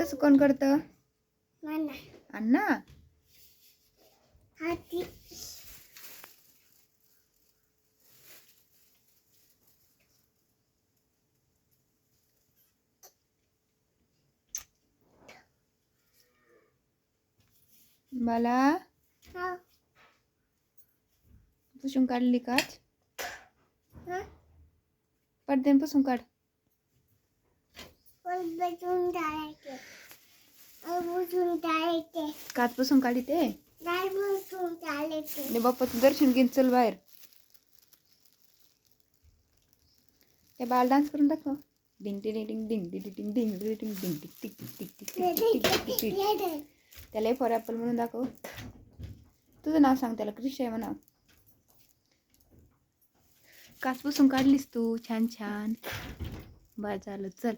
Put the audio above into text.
असं कोण करतं? नाना अण्णा. हाती मला हा पुसून काढली का? हा पडद्यान पुसून काढ. पण बसून जायचे बसून जायचे काच पुसून काढी ते. नाही बसून जायचे ने बाप्पाचं दर्शन घेऊन चल बाहेर. ते बाल डान्स करून दाखव. डिंग डिंग डिंग डिंग डिंग डिंग डिंग डिंग डिंग डिंग टिक टिक टिक टिक टिक टिक टिक. त्याला फॉर ॲपल म्हणून दाखव. तुझं नाव सांग त्याला. क्रिश आहे म्हणा. काच पुसून काढलीस तू छान छान. बरं झालं चल.